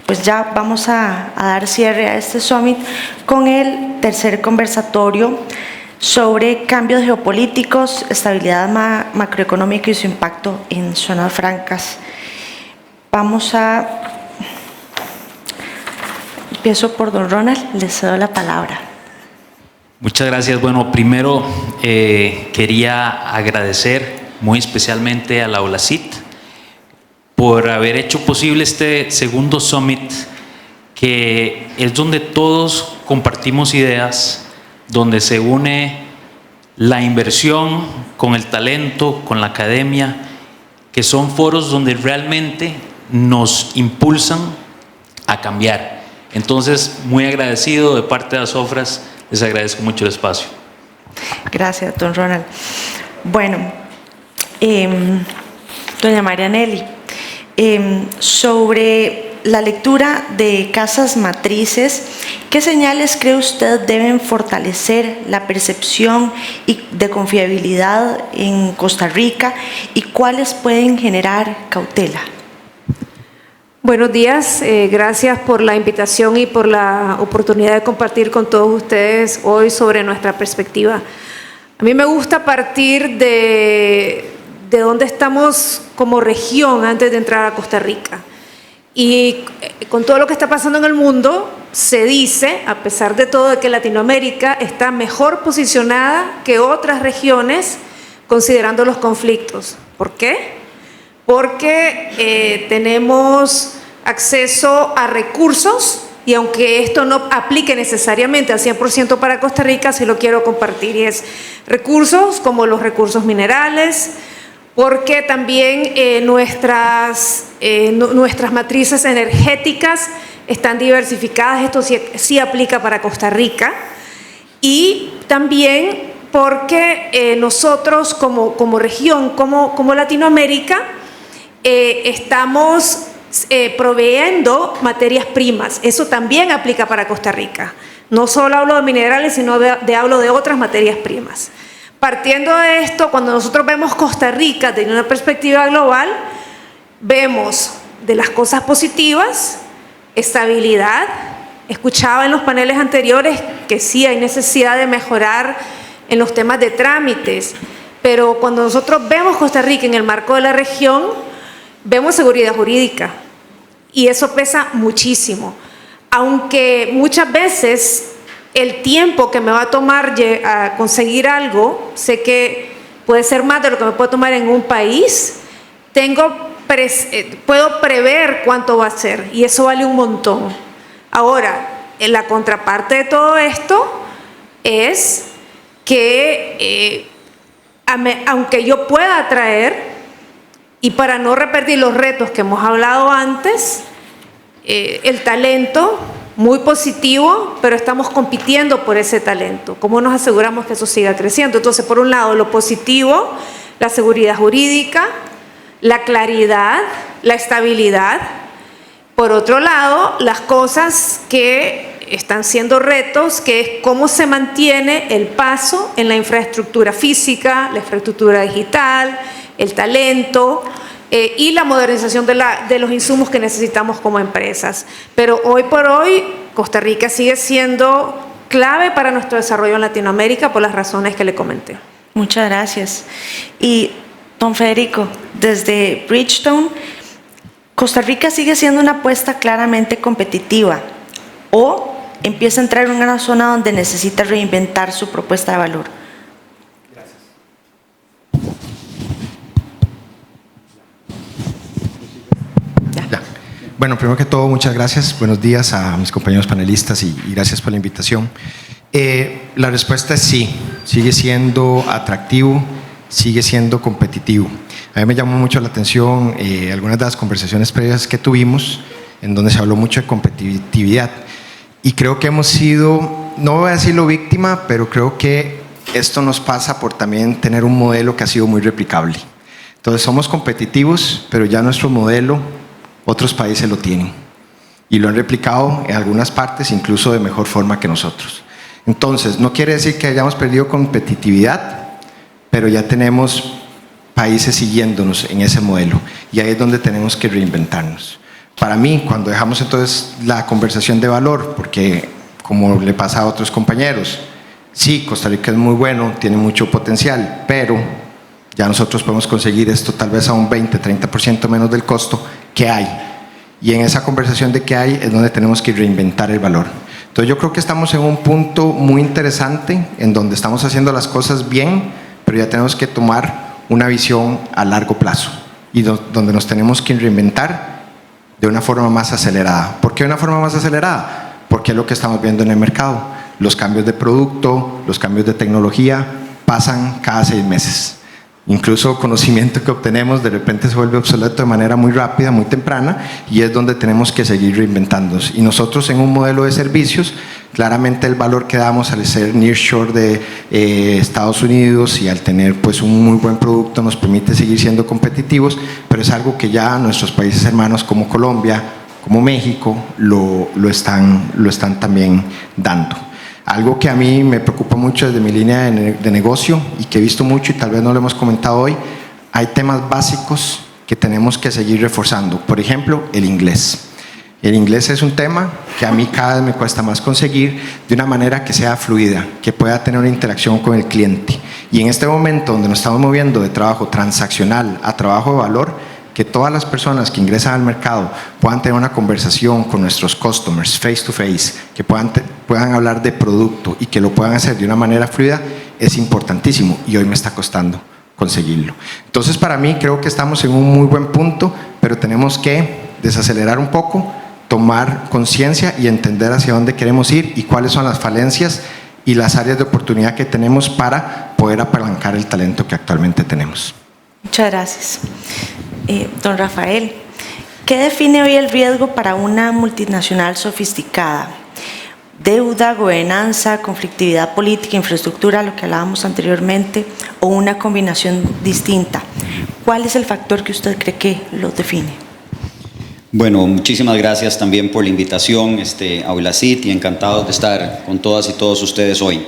pues ya vamos a dar cierre a este summit con el tercer conversatorio sobre cambios geopolíticos, estabilidad macroeconómica y su impacto en zonas francas. Empiezo por don Ronald, le cedo la palabra. Muchas gracias. Bueno, primero quería agradecer muy especialmente a la OLACIT por haber hecho posible este segundo summit, que es donde todos compartimos ideas, donde se une la inversión con el talento, con la academia, que son foros donde realmente nos impulsan a cambiar. Entonces, muy agradecido de parte de ASOFRAS, les agradezco mucho el espacio. Gracias, don Ronald. Bueno, doña Marianelli, sobre la lectura de casas matrices, ¿qué señales cree usted deben fortalecer la percepción de confiabilidad en Costa Rica y cuáles pueden generar cautela? Buenos días, gracias por la invitación y por la oportunidad de compartir con todos ustedes hoy sobre nuestra perspectiva. A mí me gusta partir de dónde estamos como región antes de entrar a Costa Rica. Y con todo lo que está pasando en el mundo, se dice, a pesar de todo, que Latinoamérica está mejor posicionada que otras regiones considerando los conflictos. ¿Por qué? Porque tenemos acceso a recursos y aunque esto no aplique necesariamente al 100% para Costa Rica, sí lo quiero compartir, y es recursos como los recursos minerales, porque también nuestras matrices energéticas están diversificadas, esto sí aplica para Costa Rica, y también porque nosotros como región, como Latinoamérica, estamos proveyendo materias primas. Eso también aplica para Costa Rica. No solo hablo de minerales, sino hablo de otras materias primas. Partiendo de esto, cuando nosotros vemos Costa Rica desde una perspectiva global, vemos de las cosas positivas, estabilidad. Escuchaba en los paneles anteriores que sí hay necesidad de mejorar en los temas de trámites, pero cuando nosotros vemos Costa Rica en el marco de la región, vemos seguridad jurídica y eso pesa muchísimo, aunque muchas veces el tiempo que me va a tomar a conseguir algo, sé que puede ser más de lo que me puede tomar en un país, puedo prever cuánto va a ser y eso vale un montón. Ahora, la contraparte de todo esto es que aunque yo pueda atraer, y para no repetir los retos que hemos hablado antes, el talento, muy positivo, pero estamos compitiendo por ese talento. ¿Cómo nos aseguramos que eso siga creciendo? Entonces, por un lado, lo positivo, la seguridad jurídica, la claridad, la estabilidad. Por otro lado, las cosas que están siendo retos, que es cómo se mantiene el paso en la infraestructura física, la infraestructura digital, el talento y la modernización de los insumos que necesitamos como empresas. Pero hoy por hoy, Costa Rica sigue siendo clave para nuestro desarrollo en Latinoamérica por las razones que le comenté. Muchas gracias. Y don Federico, desde Bridgestone, Costa Rica sigue siendo una apuesta claramente competitiva o empieza a entrar en una zona donde necesita reinventar su propuesta de valor. Bueno, primero que todo, muchas gracias. Buenos días a mis compañeros panelistas y gracias por la invitación. La respuesta es sí, sigue siendo atractivo, sigue siendo competitivo. A mí me llamó mucho la atención algunas de las conversaciones previas que tuvimos, en donde se habló mucho de competitividad. Y creo que hemos sido, no voy a decirlo víctima, pero creo que esto nos pasa por también tener un modelo que ha sido muy replicable. Entonces somos competitivos, pero ya nuestro modelo otros países lo tienen y lo han replicado en algunas partes incluso de mejor forma que nosotros. Entonces, no quiere decir que hayamos perdido competitividad, pero ya tenemos países siguiéndonos en ese modelo y ahí es donde tenemos que reinventarnos. para mí, cuando dejamos entonces la conversación de valor, porque como le pasa a otros compañeros, sí, Costa Rica es muy bueno, tiene mucho potencial, pero ya nosotros podemos conseguir esto tal vez a un 20-30% menos del costo que hay. Y en esa conversación de qué hay es donde tenemos que reinventar el valor. Entonces yo creo que estamos en un punto muy interesante en donde estamos haciendo las cosas bien, pero ya tenemos que tomar una visión a largo plazo y donde nos tenemos que reinventar de una forma más acelerada. ¿Por qué una forma más acelerada? Porque es lo que estamos viendo en el mercado. Los cambios de producto, los cambios de tecnología pasan cada 6 meses. Incluso conocimiento que obtenemos de repente se vuelve obsoleto de manera muy rápida, muy temprana, y es donde tenemos que seguir reinventándonos. Y nosotros en un modelo de servicios, claramente el valor que damos al ser nearshore de Estados Unidos y al tener pues un muy buen producto nos permite seguir siendo competitivos, pero es algo que ya nuestros países hermanos como Colombia, como México, lo están también dando. Algo que a mí me preocupa mucho desde mi línea de negocio y que he visto mucho y tal vez no lo hemos comentado hoy, hay temas básicos que tenemos que seguir reforzando. Por ejemplo, el inglés. El inglés es un tema que a mí cada vez me cuesta más conseguir de una manera que sea fluida, que pueda tener una interacción con el cliente. Y en este momento donde nos estamos moviendo de trabajo transaccional a trabajo de valor, que todas las personas que ingresan al mercado puedan tener una conversación con nuestros customers face to face, que puedan hablar de producto y que lo puedan hacer de una manera fluida, es importantísimo y hoy me está costando conseguirlo. Entonces para mí creo que estamos en un muy buen punto, pero tenemos que desacelerar un poco, tomar conciencia y entender hacia dónde queremos ir y cuáles son las falencias y las áreas de oportunidad que tenemos para poder apalancar el talento que actualmente tenemos. Muchas gracias. Don Rafael, ¿qué define hoy el riesgo para una multinacional sofisticada? ¿Deuda, gobernanza, conflictividad política, infraestructura, lo que hablábamos anteriormente, o una combinación distinta? ¿Cuál es el factor que usted cree que lo define? Bueno, muchísimas gracias también por la invitación, Aulacit, y encantado de estar con todas y todos ustedes hoy.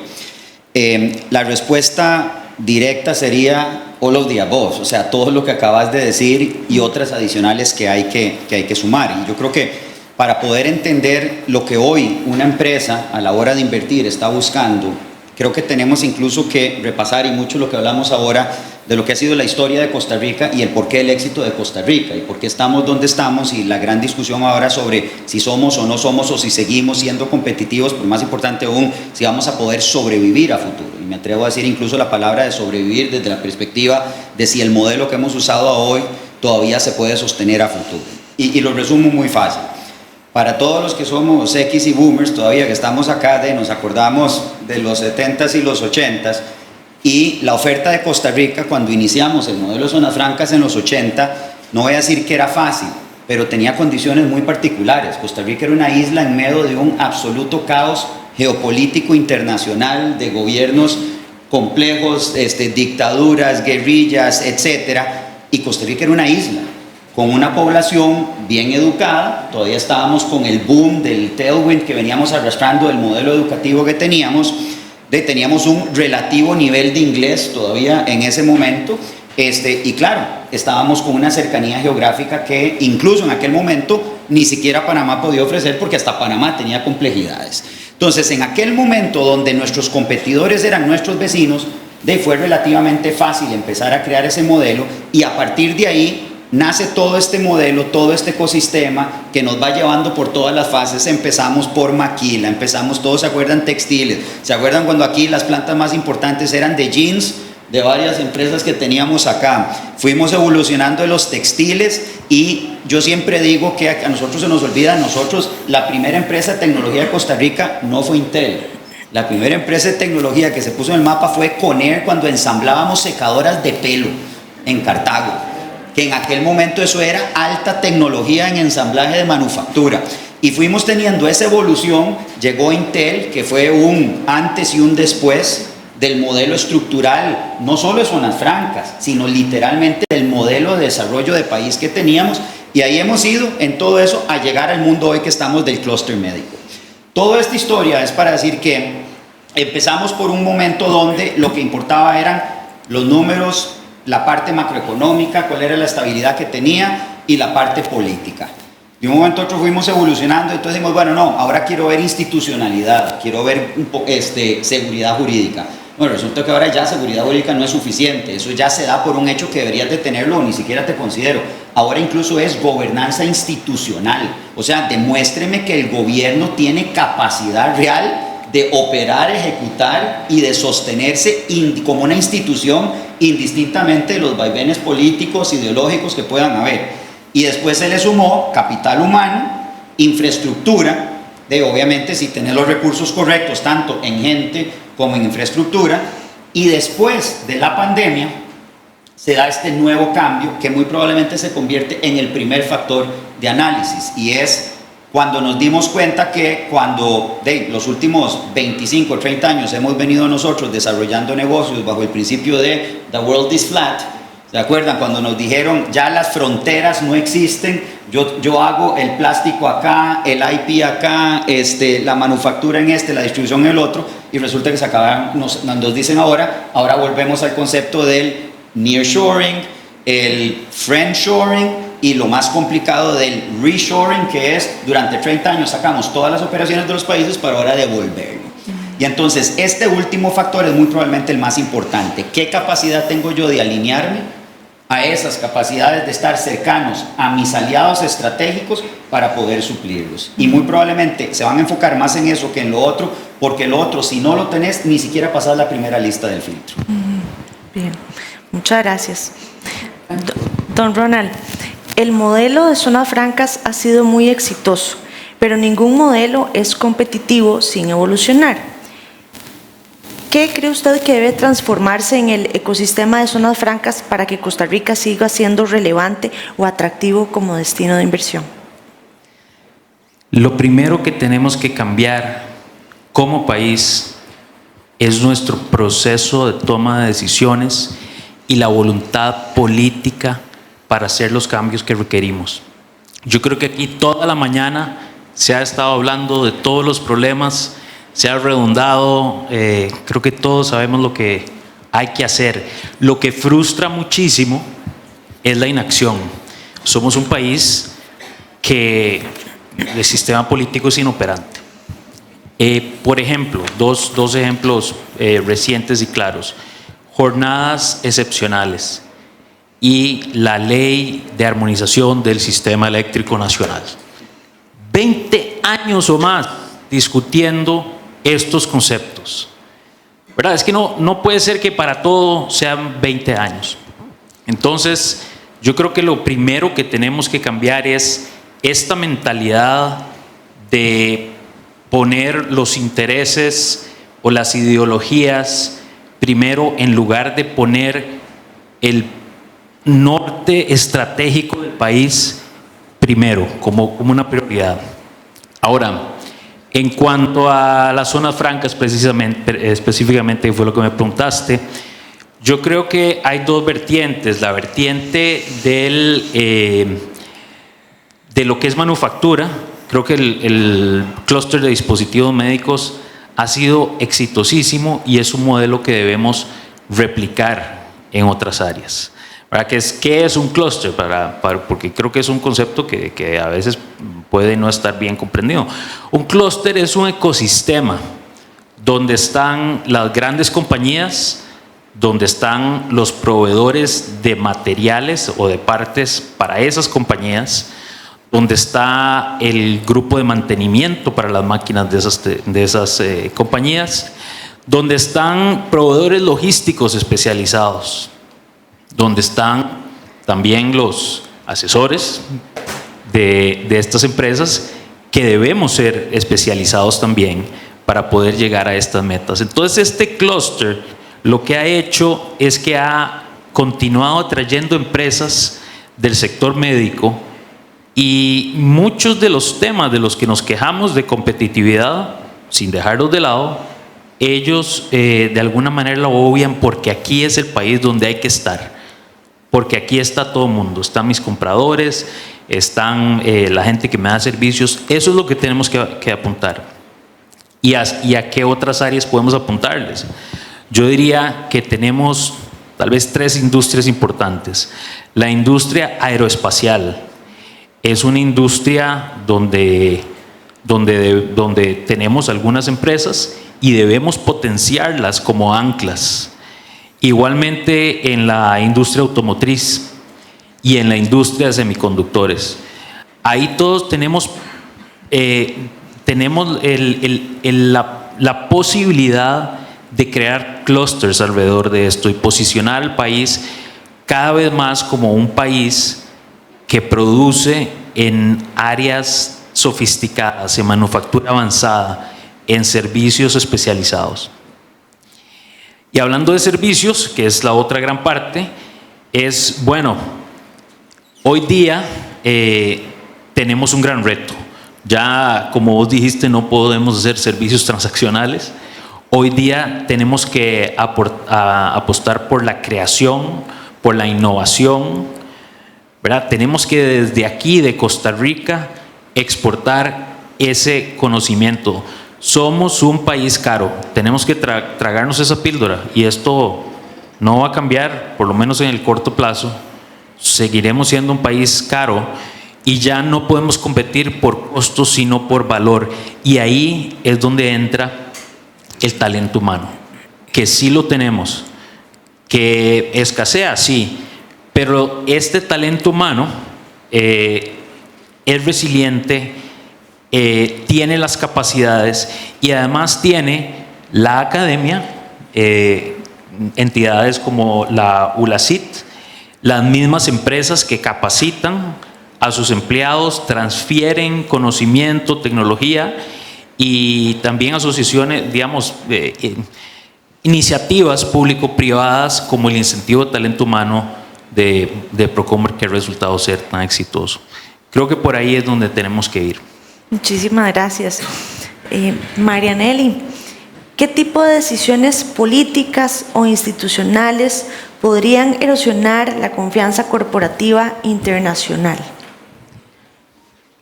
La respuesta directa sería all of the above, o sea, todo lo que acabas de decir y otras adicionales que hay que sumar. Y yo creo que para poder entender lo que hoy una empresa a la hora de invertir está buscando, creo que tenemos incluso que repasar, y mucho lo que hablamos ahora, de lo que ha sido la historia de Costa Rica y el porqué del éxito de Costa Rica y por qué estamos donde estamos, y la gran discusión ahora sobre si somos o no somos, o si seguimos siendo competitivos, pero más importante aún, si vamos a poder sobrevivir a futuro. Y me atrevo a decir incluso la palabra de sobrevivir desde la perspectiva de si el modelo que hemos usado hoy todavía se puede sostener a futuro. Y lo resumo muy fácil. Para todos los que somos X y Boomers todavía, que estamos acá, nos acordamos de los 70s y los 80s, y la oferta de Costa Rica cuando iniciamos el modelo de zonas francas en los 80, no voy a decir que era fácil, pero tenía condiciones muy particulares. Costa Rica era una isla en medio de un absoluto caos geopolítico internacional, de gobiernos complejos, dictaduras, guerrillas, etcétera, y Costa Rica era una isla con una población bien educada. Todavía estábamos con el boom del tailwind que veníamos arrastrando del modelo educativo que teníamos. Teníamos un relativo nivel de inglés todavía en ese momento, y claro, estábamos con una cercanía geográfica que incluso en aquel momento ni siquiera Panamá podía ofrecer, porque hasta Panamá tenía complejidades. Entonces, en aquel momento donde nuestros competidores eran nuestros vecinos, fue relativamente fácil empezar a crear ese modelo, y a partir de ahí nace todo este modelo, todo este ecosistema que nos va llevando por todas las fases. Empezamos por maquila, empezamos, todos se acuerdan, textiles. ¿Se acuerdan cuando aquí las plantas más importantes eran de jeans, de varias empresas que teníamos acá? Fuimos evolucionando de los textiles, y yo siempre digo que a nosotros se nos olvida, la primera empresa de tecnología de Costa Rica no fue Intel. La primera empresa de tecnología que se puso en el mapa fue Conair, cuando ensamblábamos secadoras de pelo en Cartago, que en aquel momento eso era alta tecnología en ensamblaje de manufactura. Y fuimos teniendo esa evolución. Llegó Intel, que fue un antes y un después del modelo estructural, no solo de zonas francas, sino literalmente del modelo de desarrollo de país que teníamos. Y ahí hemos ido en todo eso a llegar al mundo hoy que estamos del clúster médico. Toda esta historia es para decir que empezamos por un momento donde lo que importaba eran los números, la parte macroeconómica, cuál era la estabilidad que tenía, y la parte política. De un momento a otro fuimos evolucionando, entonces dijimos, bueno, no, ahora quiero ver institucionalidad, quiero ver seguridad jurídica. Bueno, resulta que ahora ya seguridad jurídica no es suficiente, eso ya se da por un hecho que deberías de tenerlo o ni siquiera te considero. Ahora incluso es gobernanza institucional, o sea, demuéstreme que el gobierno tiene capacidad real de operar, ejecutar y de sostenerse como una institución indistintamente de los vaivenes políticos, ideológicos que puedan haber. Y después se le sumó capital humano, infraestructura, obviamente si tenés los recursos correctos, tanto en gente como en infraestructura, y después de la pandemia se da este nuevo cambio que muy probablemente se convierte en el primer factor de análisis, y es cuando nos dimos cuenta que cuando de los últimos 25 o 30 años hemos venido nosotros desarrollando negocios bajo el principio de The World is Flat. ¿Se acuerdan? Cuando nos dijeron ya las fronteras no existen, yo hago el plástico acá, el IP acá, la manufactura en la distribución en el otro, y resulta que se acabaron, nos dicen ahora volvemos al concepto del nearshoring, el friendshoring y lo más complicado del reshoring, que es durante 30 años sacamos todas las operaciones de los países para ahora devolverlo. Y entonces este último factor es muy probablemente el más importante. ¿Qué capacidad tengo yo de alinearme a esas capacidades de estar cercanos a mis aliados estratégicos para poder suplirlos? Y muy probablemente se van a enfocar más en eso que en lo otro, porque lo otro, si no lo tenés, ni siquiera pasás la primera lista del filtro. Bien, muchas gracias. Don Ronald, el modelo de zonas francas ha sido muy exitoso, pero ningún modelo es competitivo sin evolucionar. ¿Qué cree usted que debe transformarse en el ecosistema de zonas francas para que Costa Rica siga siendo relevante o atractivo como destino de inversión? Lo primero que tenemos que cambiar como país es nuestro proceso de toma de decisiones y la voluntad política para hacer los cambios que requerimos. Yo creo que aquí toda la mañana se ha estado hablando de todos los problemas, se ha redundado, creo que todos sabemos lo que hay que hacer. Lo que frustra muchísimo es la inacción. Somos un país que el sistema político es inoperante. Por ejemplo, dos ejemplos recientes y claros: jornadas excepcionales y la ley de armonización del sistema eléctrico nacional. 20 años o más discutiendo estos conceptos, ¿verdad? Es que no puede ser que para todo sean 20 años. Entonces, yo creo que lo primero que tenemos que cambiar es esta mentalidad de poner los intereses o las ideologías primero en lugar de poner el norte estratégico del país primero, como una prioridad. Ahora, en cuanto a las zonas francas específicamente, fue lo que me preguntaste, yo creo que hay dos vertientes. La vertiente de lo que es manufactura. Creo que el clúster de dispositivos médicos ha sido exitosísimo y es un modelo que debemos replicar en otras áreas. ¿Qué es un clúster? Porque creo que es un concepto que a veces puede no estar bien comprendido. Un clúster es un ecosistema donde están las grandes compañías, donde están los proveedores de materiales o de partes para esas compañías, donde está el grupo de mantenimiento para las máquinas de esas compañías, donde están proveedores logísticos especializados, donde están también los asesores de estas empresas que debemos ser especializados también para poder llegar a estas metas. Entonces, este clúster lo que ha hecho es que ha continuado atrayendo empresas del sector médico, y muchos de los temas de los que nos quejamos de competitividad, sin dejarlos de lado, ellos de alguna manera lo obvian porque aquí es el país donde hay que estar, porque aquí está todo el mundo, están mis compradores, están la gente que me da servicios. Eso es lo que tenemos que apuntar. ¿Y a qué otras áreas podemos apuntarles? Yo diría que tenemos tal vez 3 industrias importantes. La industria aeroespacial. Es una industria donde tenemos algunas empresas y debemos potenciarlas como anclas. Igualmente en la industria automotriz y en la industria de semiconductores. Ahí todos tenemos la posibilidad de crear clústeres alrededor de esto y posicionar al país cada vez más como un país que produce en áreas sofisticadas, en manufactura avanzada, en servicios especializados. Y hablando de servicios, que es la otra gran parte, hoy día tenemos un gran reto. Ya, como vos dijiste, no podemos hacer servicios transaccionales. Hoy día tenemos que apostar por la creación, por la innovación, ¿verdad? Tenemos que desde aquí, de Costa Rica, exportar ese conocimiento. Somos un país caro, tenemos que tragarnos esa píldora y esto no va a cambiar, por lo menos en el corto plazo. Seguiremos siendo un país caro y ya no podemos competir por costos sino por valor, y ahí es donde entra el talento humano, que sí lo tenemos, que escasea, sí, pero este talento humano es resiliente, tiene las capacidades y además tiene la academia, entidades como la ULACIT, las mismas empresas que capacitan a sus empleados, transfieren conocimiento, tecnología, y también asociaciones, digamos, iniciativas público-privadas como el incentivo de talento humano de Procomer, que ha resultado ser tan exitoso. Creo que por ahí es donde tenemos que ir. Muchísimas gracias. Marianely, ¿qué tipo de decisiones políticas o institucionales podrían erosionar la confianza corporativa internacional?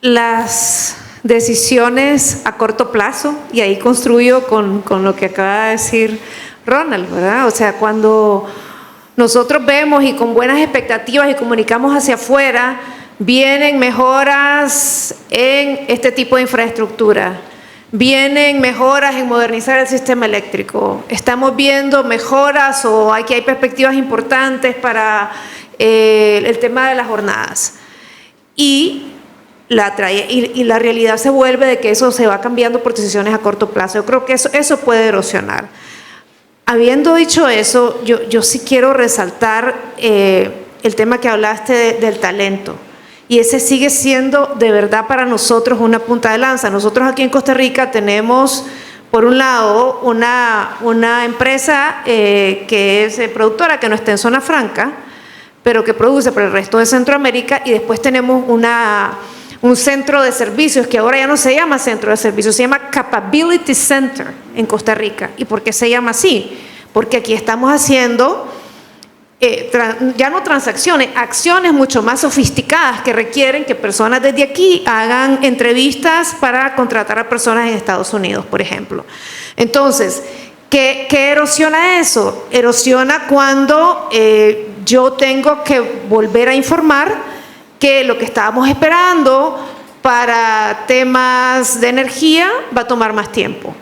Las decisiones a corto plazo, y ahí construyo con lo que acaba de decir Ronald, ¿verdad? O sea, cuando nosotros vemos y con buenas expectativas y comunicamos hacia afuera, vienen mejoras en este tipo de infraestructura, vienen mejoras en modernizar el sistema eléctrico, estamos viendo mejoras o hay perspectivas importantes para el tema de las jornadas. Y la realidad se vuelve de que eso se va cambiando por decisiones a corto plazo. Yo creo que eso puede erosionar. Habiendo dicho eso, yo sí quiero resaltar el tema que hablaste del talento. Y ese sigue siendo de verdad para nosotros una punta de lanza. Nosotros aquí en Costa Rica tenemos, por un lado, una empresa que es productora, que no está en zona franca, pero que produce para el resto de Centroamérica, y después tenemos un centro de servicios que ahora ya no se llama centro de servicios, se llama Capability Center en Costa Rica. ¿Y por qué se llama así? Porque aquí estamos haciendo ya no transacciones, acciones mucho más sofisticadas que requieren que personas desde aquí hagan entrevistas para contratar a personas en Estados Unidos, por ejemplo. Entonces, ¿qué erosiona eso? Erosiona cuando yo tengo que volver a informar que lo que estábamos esperando para temas de energía va a tomar más tiempo.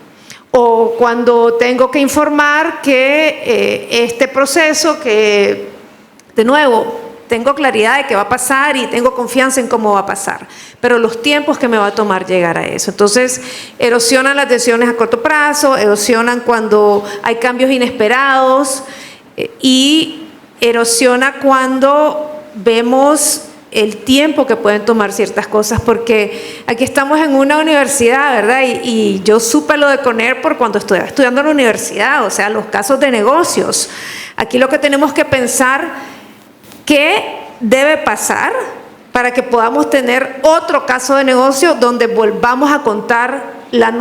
O cuando tengo que informar que este proceso, que de nuevo tengo claridad de que va a pasar y tengo confianza en cómo va a pasar, pero los tiempos que me va a tomar llegar a eso. Entonces, erosionan las decisiones a corto plazo, erosionan cuando hay cambios inesperados y erosiona cuando vemos el tiempo que pueden tomar ciertas cosas, porque aquí estamos en una universidad, ¿verdad? Y yo supe lo de Conair por cuando estudiaba estudiando en la universidad, o sea, los casos de negocios. Aquí lo que tenemos que pensar, ¿qué debe pasar para que podamos tener otro caso de negocio donde volvamos a contar el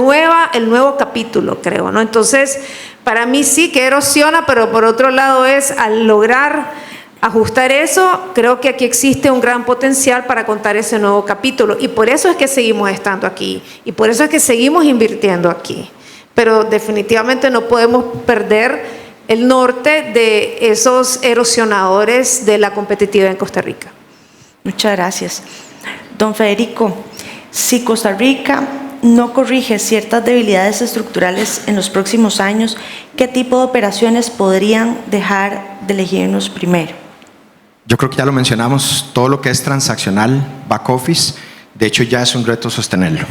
nuevo capítulo, creo, ¿no? Entonces, para mí sí que erosiona, pero por otro lado al lograr ajustar eso, creo que aquí existe un gran potencial para contar ese nuevo capítulo, y por eso es que seguimos estando aquí y por eso es que seguimos invirtiendo aquí, pero definitivamente no podemos perder el norte de esos erosionadores de la competitividad en Costa Rica. Muchas gracias. Don Federico, si Costa Rica no corrige ciertas debilidades estructurales en los próximos años, ¿qué tipo de operaciones podrían dejar de elegirnos primero? Yo creo que ya lo mencionamos, todo lo que es transaccional, back office, de hecho ya es un reto sostenerlo.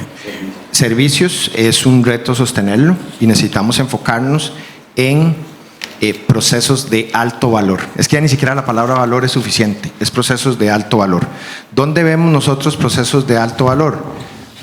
Servicios es un reto sostenerlo y necesitamos enfocarnos en procesos de alto valor. Es que ya ni siquiera la palabra valor es suficiente, es procesos de alto valor. ¿Dónde vemos nosotros procesos de alto valor?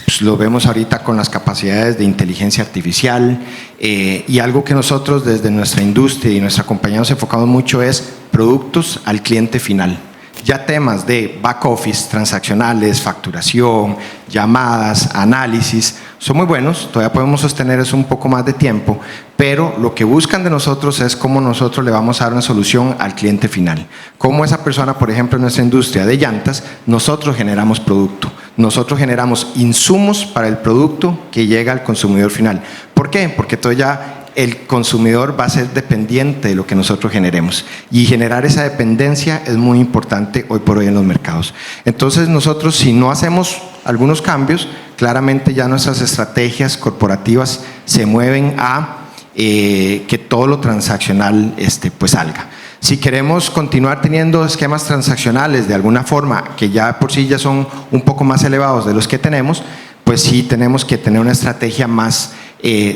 Pues lo vemos ahorita con las capacidades de inteligencia artificial y algo que nosotros desde nuestra industria y nuestra compañía nos enfocamos mucho es productos al cliente final. Ya temas de back office, transaccionales, facturación, llamadas, análisis, son muy buenos, todavía podemos sostener eso un poco más de tiempo, pero lo que buscan de nosotros es cómo nosotros le vamos a dar una solución al cliente final. Cómo esa persona, por ejemplo, en nuestra industria de llantas, nosotros generamos producto, nosotros generamos insumos para el producto que llega al consumidor final. ¿Por qué? Porque todavía el consumidor va a ser dependiente de lo que nosotros generemos y generar esa dependencia es muy importante hoy por hoy en los mercados. Entonces nosotros, si no hacemos algunos cambios, claramente ya nuestras estrategias corporativas se mueven a que todo lo transaccional pues salga. Si queremos continuar teniendo esquemas transaccionales de alguna forma que ya por sí ya son un poco más elevados de los que tenemos, pues sí tenemos que tener una estrategia más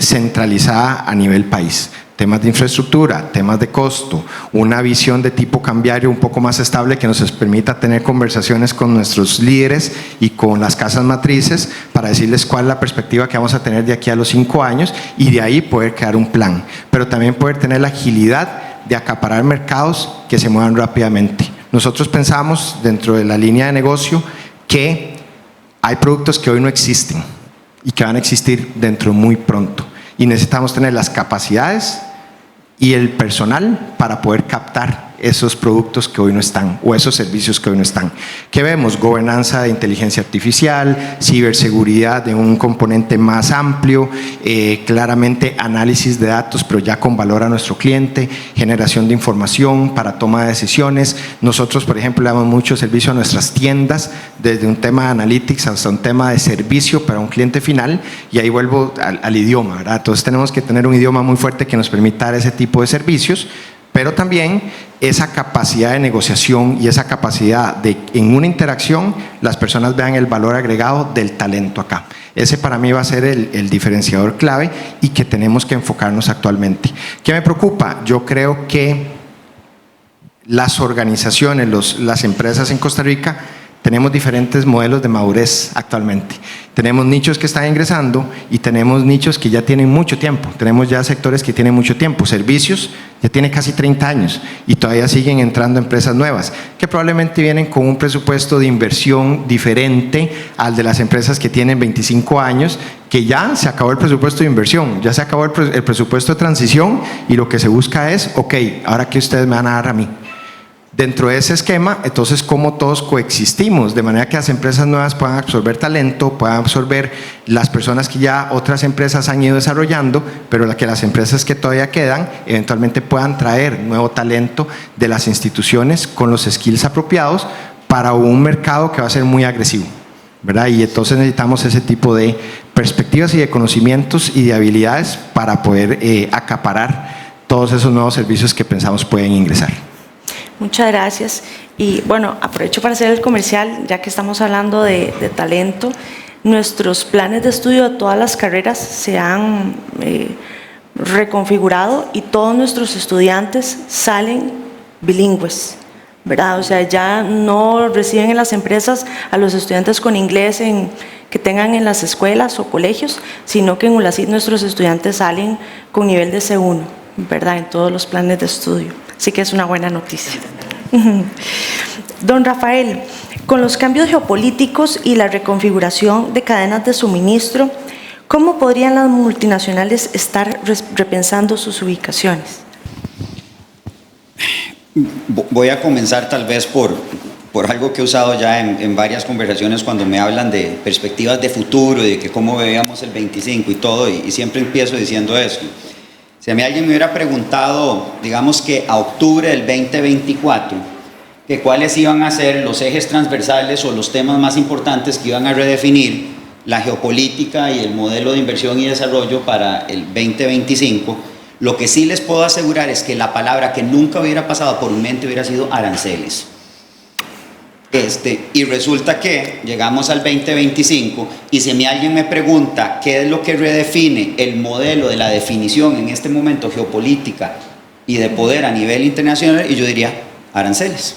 centralizada a nivel país. Temas de infraestructura, temas de costo, una visión de tipo cambiario un poco más estable que nos permita tener conversaciones con nuestros líderes y con las casas matrices para decirles cuál es la perspectiva que vamos a tener de aquí a los 5 años y de ahí poder crear un plan, pero también poder tener la agilidad de acaparar mercados que se muevan rápidamente. Nosotros pensamos dentro de la línea de negocio que hay productos que hoy no existen y que van a existir dentro muy pronto y necesitamos tener las capacidades y el personal para poder captar esos productos que hoy no están o esos servicios que hoy no están. ¿Qué vemos? Gobernanza de inteligencia artificial, ciberseguridad de un componente más amplio, claramente análisis de datos pero ya con valor a nuestro cliente, generación de información para toma de decisiones. Nosotros, por ejemplo, le damos mucho servicio a nuestras tiendas, desde un tema de analytics hasta un tema de servicio para un cliente final, y ahí vuelvo al idioma, ¿verdad? Entonces tenemos que tener un idioma muy fuerte que nos permita dar ese tipo de servicios, pero también esa capacidad de negociación y esa capacidad de en una interacción las personas vean el valor agregado del talento acá. Ese para mí va a ser el diferenciador clave y que tenemos que enfocarnos actualmente. ¿Qué me preocupa? Yo creo que las organizaciones, las empresas en Costa Rica tenemos diferentes modelos de madurez actualmente. Tenemos nichos que están ingresando y tenemos nichos que ya tienen mucho tiempo. Tenemos ya sectores que tienen mucho tiempo. Servicios ya tiene casi 30 años y todavía siguen entrando empresas nuevas que probablemente vienen con un presupuesto de inversión diferente al de las empresas que tienen 25 años, que ya se acabó el presupuesto de inversión, ya se acabó el presupuesto de transición y lo que se busca es, ok, ahora que ustedes me van a dar a mí. Dentro de ese esquema, entonces, cómo todos coexistimos, de manera que las empresas nuevas puedan absorber talento, puedan absorber las personas que ya otras empresas han ido desarrollando, pero que las empresas que todavía quedan, eventualmente puedan traer nuevo talento de las instituciones con los skills apropiados para un mercado que va a ser muy agresivo, ¿verdad? Y entonces necesitamos ese tipo de perspectivas y de conocimientos y de habilidades para poder acaparar todos esos nuevos servicios que pensamos pueden ingresar. Muchas gracias. Y bueno, aprovecho para hacer el comercial, ya que estamos hablando de talento. Nuestros planes de estudio de todas las carreras se han reconfigurado y todos nuestros estudiantes salen bilingües, ¿verdad? O sea, ya no reciben en las empresas a los estudiantes con inglés que tengan en las escuelas o colegios, sino que en ULACIT nuestros estudiantes salen con nivel de C1, ¿verdad? En todos los planes de estudio. Así que es una buena noticia. Don Rafael, con los cambios geopolíticos y la reconfiguración de cadenas de suministro, ¿cómo podrían las multinacionales estar repensando sus ubicaciones? Voy a comenzar tal vez por algo que he usado ya en varias conversaciones cuando me hablan de perspectivas de futuro y de que cómo veíamos el 25 y todo, y siempre empiezo diciendo eso. Si a mí alguien me hubiera preguntado, digamos que a octubre del 2024, que cuáles iban a ser los ejes transversales o los temas más importantes que iban a redefinir la geopolítica y el modelo de inversión y desarrollo para el 2025. Lo que sí les puedo asegurar es que la palabra que nunca hubiera pasado por mi mente hubiera sido aranceles. Y resulta que llegamos al 2025 y si alguien me pregunta qué es lo que redefine el modelo de la definición en este momento geopolítica y de poder a nivel internacional, y yo diría aranceles.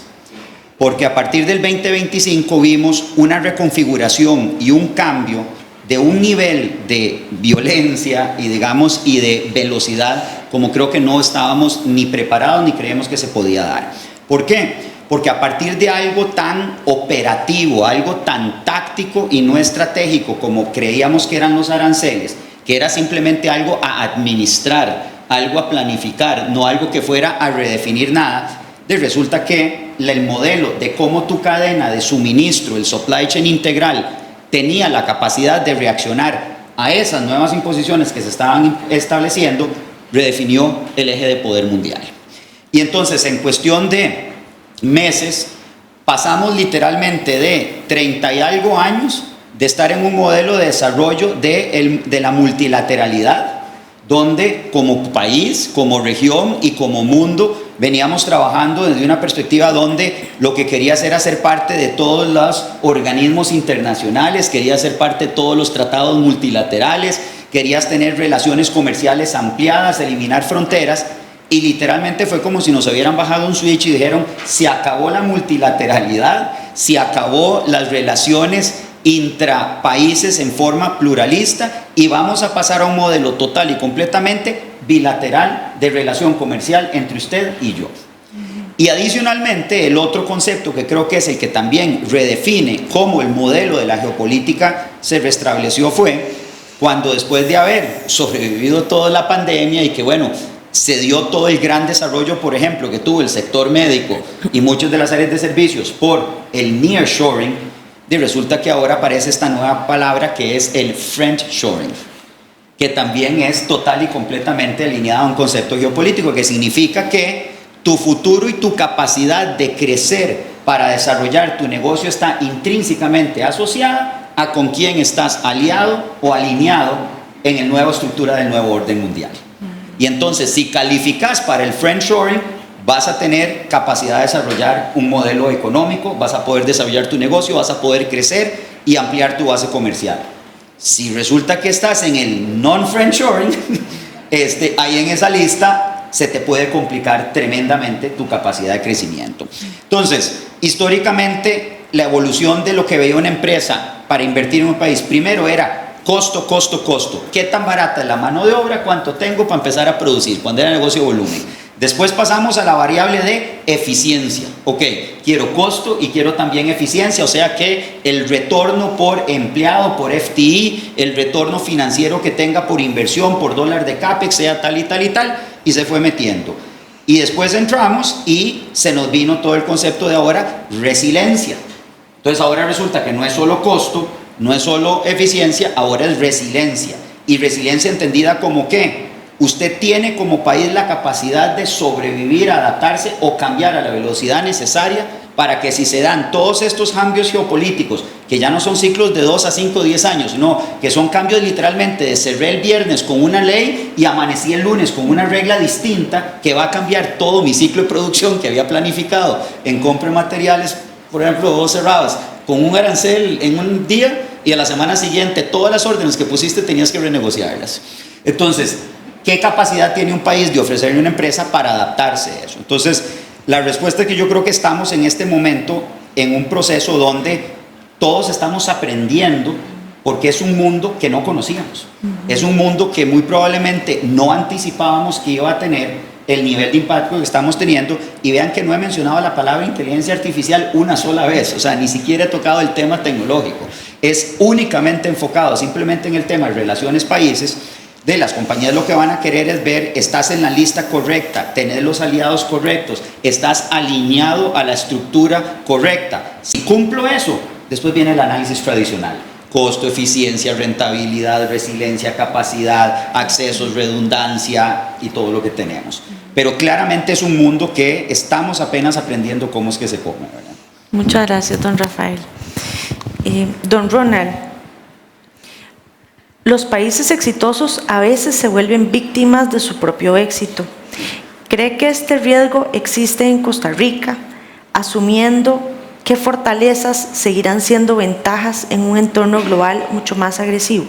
Porque a partir del 2025 vimos una reconfiguración y un cambio de un nivel de violencia y digamos y de velocidad como creo que no estábamos ni preparados ni creemos que se podía dar. ¿Por qué? Porque a partir de algo tan operativo, algo tan táctico y no estratégico como creíamos que eran los aranceles, que era simplemente algo a administrar, algo a planificar, no algo que fuera a redefinir nada, resulta que el modelo de cómo tu cadena de suministro, el supply chain integral, tenía la capacidad de reaccionar a esas nuevas imposiciones que se estaban estableciendo, redefinió el eje de poder mundial. Y entonces, en cuestión de meses, pasamos literalmente de 30 y algo años de estar en un modelo de desarrollo de la multilateralidad, donde como país, como región y como mundo veníamos trabajando desde una perspectiva donde lo que querías era ser parte de todos los organismos internacionales, querías ser parte de todos los tratados multilaterales, querías tener relaciones comerciales ampliadas, eliminar fronteras, y literalmente fue como si nos hubieran bajado un switch y dijeron, se acabó la multilateralidad, se acabó las relaciones intrapaíses en forma pluralista y vamos a pasar a un modelo total y completamente bilateral de relación comercial entre usted y yo. Y adicionalmente el otro concepto que creo que es el que también redefine cómo el modelo de la geopolítica se restableció fue cuando después de haber sobrevivido toda la pandemia y que bueno, se dio todo el gran desarrollo, por ejemplo, que tuvo el sector médico y muchas de las áreas de servicios por el nearshoring, y resulta que ahora aparece esta nueva palabra que es el friendshoring, que también es total y completamente alineada a un concepto geopolítico, que significa que tu futuro y tu capacidad de crecer para desarrollar tu negocio está intrínsecamente asociada a con quién estás aliado o alineado en la nueva estructura del nuevo orden mundial. Y entonces, si calificas para el friendshoring, vas a tener capacidad de desarrollar un modelo económico, vas a poder desarrollar tu negocio, vas a poder crecer y ampliar tu base comercial. Si resulta que estás en el non-friendshoring, ahí en esa lista se te puede complicar tremendamente tu capacidad de crecimiento. Entonces, históricamente, la evolución de lo que veía una empresa para invertir en un país, primero era costo, costo, costo. ¿Qué tan barata es la mano de obra? ¿Cuánto tengo para empezar a producir? Cuando era negocio de volumen. Después pasamos a la variable de eficiencia. Ok, quiero costo y quiero también eficiencia, o sea que el retorno por empleado, por FTE, el retorno financiero que tenga por inversión, por dólar de CAPEX, sea tal y tal y tal, y se fue metiendo. Y después entramos y se nos vino todo el concepto de ahora resiliencia. Entonces ahora resulta que no es solo costo, no es solo eficiencia, ahora es resiliencia. Y resiliencia entendida como ¿qué? Usted tiene como país la capacidad de sobrevivir, adaptarse o cambiar a la velocidad necesaria para que si se dan todos estos cambios geopolíticos, que ya no son ciclos de 2 a 5, 10 años, sino que son cambios literalmente de cerré el viernes con una ley y amanecí el lunes con una regla distinta que va a cambiar todo mi ciclo de producción que había planificado en compra de materiales, por ejemplo, 2 cerradas, con un arancel en un día y a la semana siguiente todas las órdenes que pusiste tenías que renegociarlas. Entonces, ¿qué capacidad tiene un país de ofrecerle a una empresa para adaptarse a eso? Entonces, la respuesta es que yo creo que estamos en este momento en un proceso donde todos estamos aprendiendo porque es un mundo que no conocíamos. Es un mundo que muy probablemente no anticipábamos que iba a tener el nivel de impacto que estamos teniendo. Y vean que no he mencionado la palabra inteligencia artificial una sola vez. O sea, ni siquiera he tocado el tema tecnológico. Es únicamente enfocado simplemente en el tema de relaciones países. De las compañías lo que van a querer es ver, estás en la lista correcta, tener los aliados correctos, estás alineado a la estructura correcta. Si cumplo eso, después viene el análisis tradicional. costo, eficiencia, rentabilidad, resiliencia, capacidad, accesos, redundancia y todo lo que tenemos. Pero claramente es un mundo que estamos apenas aprendiendo cómo es que se come, ¿verdad? Muchas gracias, don Rafael. Don Ronald, los países exitosos a veces se vuelven víctimas de su propio éxito. ¿Cree que este riesgo existe en Costa Rica, asumiendo qué fortalezas seguirán siendo ventajas en un entorno global mucho más agresivo?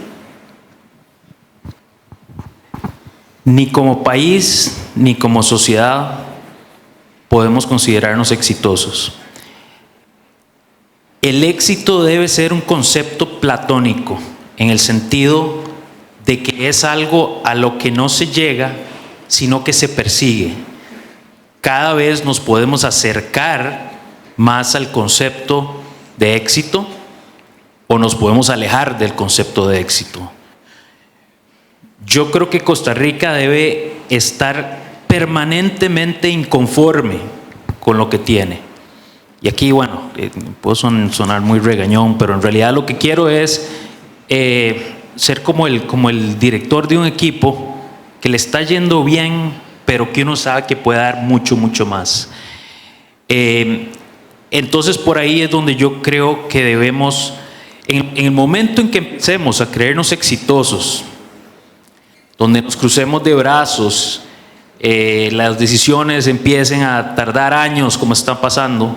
Ni como país ni como sociedad podemos considerarnos exitosos. El éxito debe ser un concepto platónico, en el sentido de que es algo a lo que no se llega, sino que se persigue. Cada vez nos podemos acercar más al concepto de éxito o nos podemos alejar del concepto de éxito. Yo creo que Costa Rica debe estar permanentemente inconforme con lo que tiene. Y aquí, bueno, puedo sonar muy regañón, pero en realidad lo que quiero es ser como el director de un equipo que le está yendo bien, pero que uno sabe que puede dar mucho, mucho más. Entonces, por ahí es donde yo creo que debemos, en el momento en que empecemos a creernos exitosos, donde nos crucemos de brazos, las decisiones empiecen a tardar años como están pasando,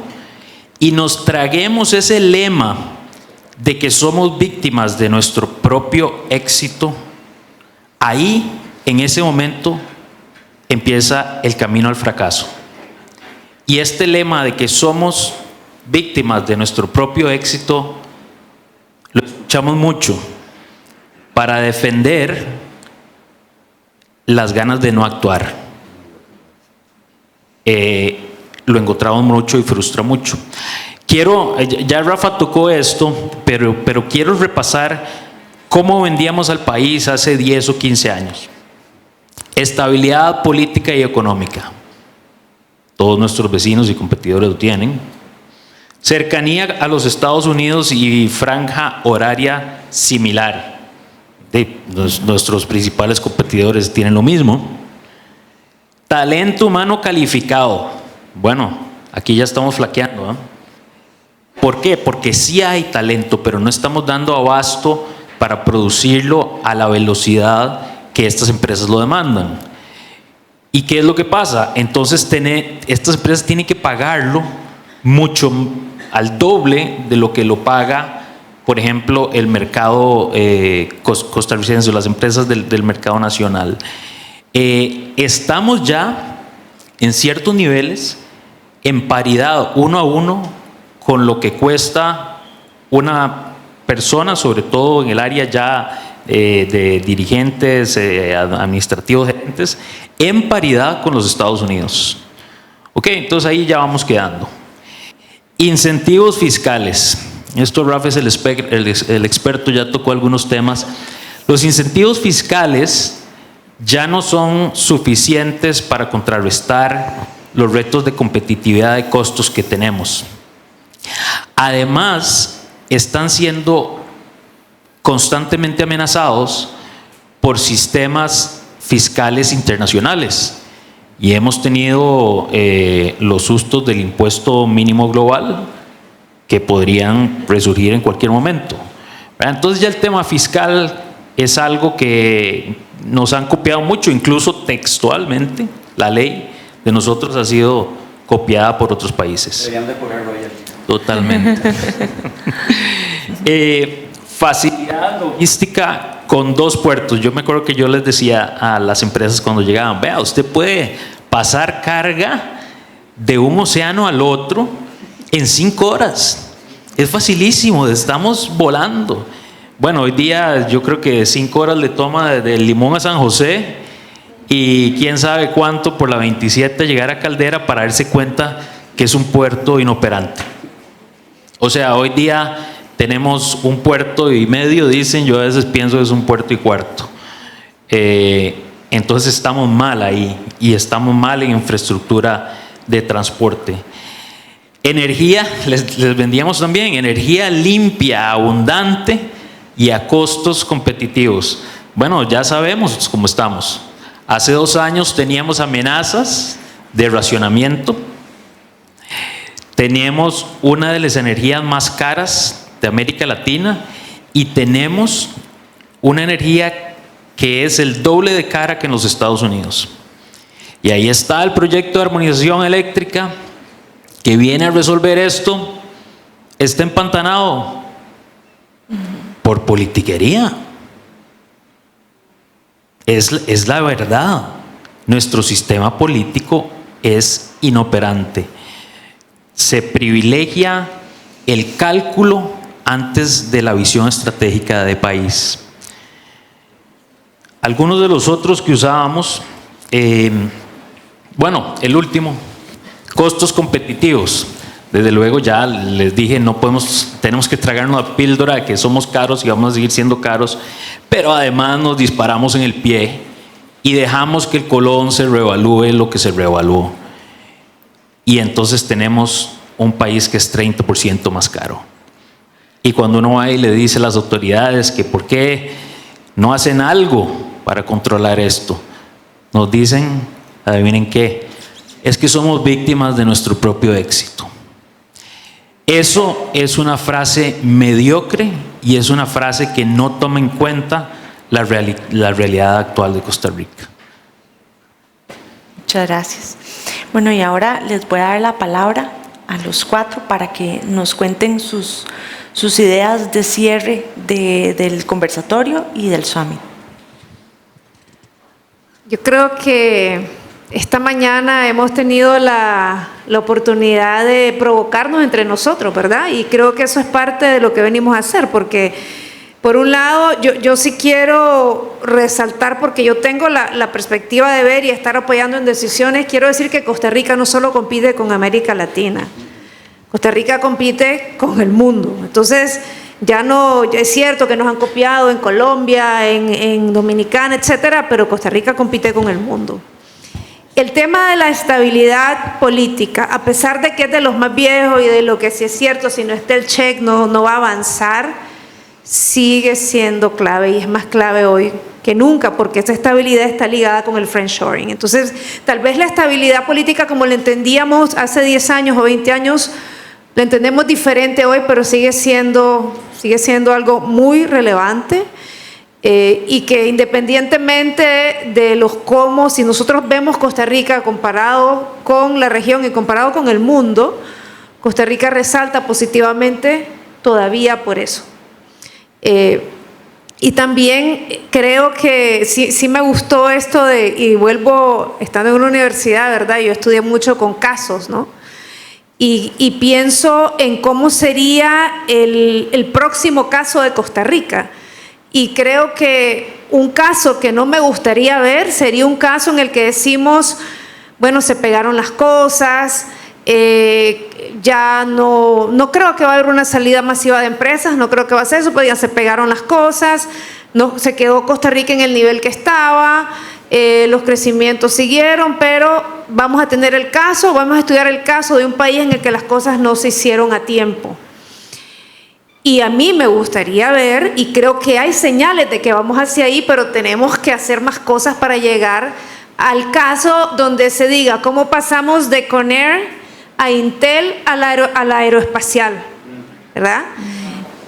y nos traguemos ese lema de que somos víctimas de nuestro propio éxito, ahí, en ese momento, empieza el camino al fracaso. Y este lema de que somos víctimas de nuestro propio éxito, lo escuchamos mucho para defender las ganas de no actuar. Lo encontramos mucho y frustra mucho. Ya Rafa tocó esto, pero quiero repasar cómo vendíamos al país hace 10 o 15 años. Estabilidad política y económica. Todos nuestros vecinos y competidores lo tienen. Cercanía a los Estados Unidos y franja horaria similar. Nuestros principales competidores tienen lo mismo. Talento humano calificado. Bueno, aquí ya estamos flaqueando, ¿eh? ¿Por qué? Porque sí hay talento, pero no estamos dando abasto para producirlo a la velocidad que estas empresas lo demandan. ¿Y qué es lo que pasa? Entonces estas empresas tienen que pagarlo mucho, al doble de lo que lo paga, por ejemplo, el mercado costarricense o las empresas del mercado nacional. Estamos ya en ciertos niveles en paridad 1 a 1 con lo que cuesta una persona, sobre todo en el área ya de dirigentes, administrativos, gerentes, en paridad con los Estados Unidos. Ok, entonces ahí ya vamos quedando. Incentivos fiscales. Esto Rafa es el experto, ya tocó algunos temas. Los incentivos fiscales ya no son suficientes para contrarrestar los retos de competitividad de costos que tenemos. Además, están siendo constantemente amenazados por sistemas fiscales internacionales y hemos tenido los sustos del impuesto mínimo global que podrían resurgir en cualquier momento. Entonces ya el tema fiscal es algo que nos han copiado mucho, incluso textualmente la ley de nosotros ha sido copiada por otros países. Deberían de cobrar royalty. Totalmente. Facilidad logística con 2 puertos. Yo me acuerdo que yo les decía a las empresas cuando llegaban, vea, usted puede pasar carga de un océano al otro en 5 horas. Es facilísimo, estamos volando. Bueno, hoy día yo creo que 5 horas le toma desde Limón a San José y quién sabe cuánto por la 27 llegar a Caldera para darse cuenta que es un puerto inoperante. O sea, hoy día tenemos un puerto y medio, dicen, yo a veces pienso que es un puerto y cuarto. Entonces estamos mal ahí y estamos mal en infraestructura de transporte. Energía, les vendíamos también, energía limpia, abundante, y a costos competitivos. Bueno, ya sabemos cómo estamos. Hace 2 años teníamos amenazas de racionamiento. Teníamos una de las energías más caras de América Latina y tenemos una energía que es el doble de cara que en los Estados Unidos. Y ahí está el proyecto de armonización eléctrica que viene a resolver esto. Está empantanado por politiquería. Es la verdad. Nuestro sistema político es inoperante. Se privilegia el cálculo antes de la visión estratégica de país. Algunos de los otros que usábamos, bueno, el último, costos competitivos. Desde luego ya les dije, no podemos, tenemos que tragarnos la píldora de que somos caros y vamos a seguir siendo caros, pero además nos disparamos en el pie y dejamos que el colón se revalúe lo que se revaluó. Y entonces tenemos un país que es 30% más caro. Y cuando uno va y le dice a las autoridades que por qué no hacen algo para controlar esto, nos dicen, adivinen qué, es que somos víctimas de nuestro propio éxito. Eso es una frase mediocre y es una frase que no toma en cuenta la realidad actual de Costa Rica. Muchas gracias. Bueno, y ahora les voy a dar la palabra a los 4 para que nos cuenten sus ideas de cierre del conversatorio y del summit. Yo creo que esta mañana hemos tenido la oportunidad de provocarnos entre nosotros, ¿verdad? Y creo que eso es parte de lo que venimos a hacer, porque por un lado yo sí quiero resaltar, porque yo tengo la perspectiva de ver y estar apoyando en decisiones, quiero decir que Costa Rica no solo compite con América Latina, Costa Rica compite con el mundo. Entonces, ya es cierto que nos han copiado en Colombia, en Dominicana, etcétera, pero Costa Rica compite con el mundo. El tema de la estabilidad política, a pesar de que es de los más viejos y de lo que sí es cierto, si no está el check no va a avanzar, sigue siendo clave y es más clave hoy que nunca, porque esa estabilidad está ligada con el friendshoring. Entonces, tal vez la estabilidad política como la entendíamos hace 10 años o 20 años, la entendemos diferente hoy, pero sigue siendo algo muy relevante. Y que independientemente de los cómo, si nosotros vemos Costa Rica comparado con la región y comparado con el mundo, Costa Rica resalta positivamente todavía por eso. Y también creo que sí me gustó esto y vuelvo, estando en una universidad, ¿verdad? Yo estudié mucho con casos, ¿no? Y pienso en cómo sería el próximo caso de Costa Rica. Y creo que un caso que no me gustaría ver sería un caso en el que decimos, bueno, se pegaron las cosas, ya no creo que va a haber una salida masiva de empresas, no creo que va a ser eso, pero ya se pegaron las cosas, no, se quedó Costa Rica en el nivel que estaba, los crecimientos siguieron, pero vamos a tener vamos a estudiar el caso de un país en el que las cosas no se hicieron a tiempo. Y a mí me gustaría ver, y creo que hay señales de que vamos hacia ahí, pero tenemos que hacer más cosas para llegar al caso donde se diga cómo pasamos de Conair a Intel a la aeroespacial, ¿verdad?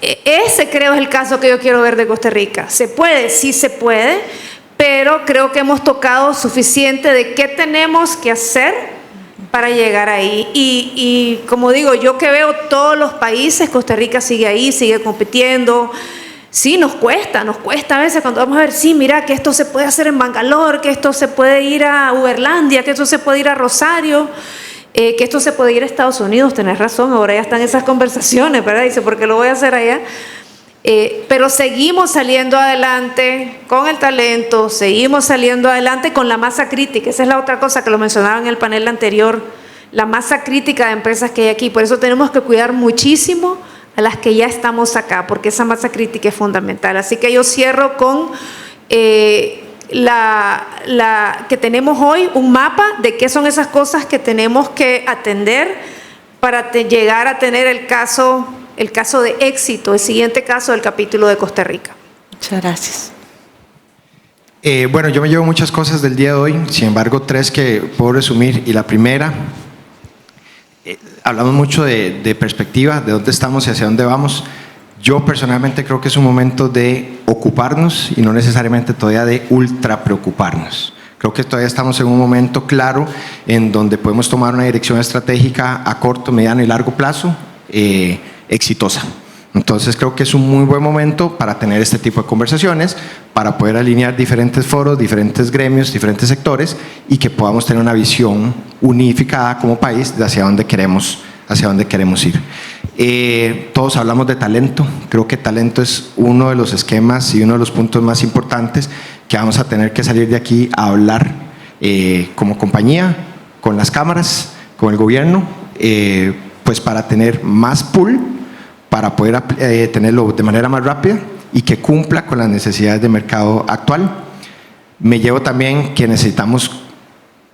Ese creo es el caso que yo quiero ver de Costa Rica. ¿Se puede? Sí se puede, pero creo que hemos tocado suficiente de qué tenemos que hacer para llegar ahí. Y como digo, yo que veo todos los países, Costa Rica sigue ahí, sigue compitiendo. Sí, nos cuesta a veces cuando vamos a ver, sí, mira, que esto se puede hacer en Bangalore, que esto se puede ir a Uberlandia, que esto se puede ir a Rosario, que esto se puede ir a Estados Unidos. Tenés razón, ahora ya están esas conversaciones, ¿verdad? Dice, ¿por qué lo voy a hacer allá? Pero seguimos saliendo adelante con el talento, seguimos saliendo adelante con la masa crítica. Esa es la otra cosa que lo mencionaba en el panel anterior, la masa crítica de empresas que hay aquí. Por eso tenemos que cuidar muchísimo a las que ya estamos acá, porque esa masa crítica es fundamental. Así que yo cierro con que tenemos hoy un mapa de qué son esas cosas que tenemos que atender para llegar a tener el caso el caso de éxito, el siguiente caso del capítulo de Costa Rica. Muchas gracias. Bueno, yo me llevo muchas cosas del día de hoy, sin embargo, 3 que puedo resumir. Y la primera, hablamos mucho de perspectiva, de dónde estamos y hacia dónde vamos. Yo personalmente creo que es un momento de ocuparnos y no necesariamente todavía de ultra preocuparnos. Creo que todavía estamos en un momento claro en donde podemos tomar una dirección estratégica a corto, mediano y largo plazo exitosa. Entonces creo que es un muy buen momento para tener este tipo de conversaciones, para poder alinear diferentes foros, diferentes gremios, diferentes sectores y que podamos tener una visión unificada como país de hacia dónde queremos ir. Todos hablamos de talento. Creo que talento es uno de los esquemas y uno de los puntos más importantes que vamos a tener que salir de aquí a hablar como compañía, con las cámaras, con el gobierno, pues para tener más pool, para poder tenerlo de manera más rápida y que cumpla con las necesidades del mercado actual. Me llevo también que necesitamos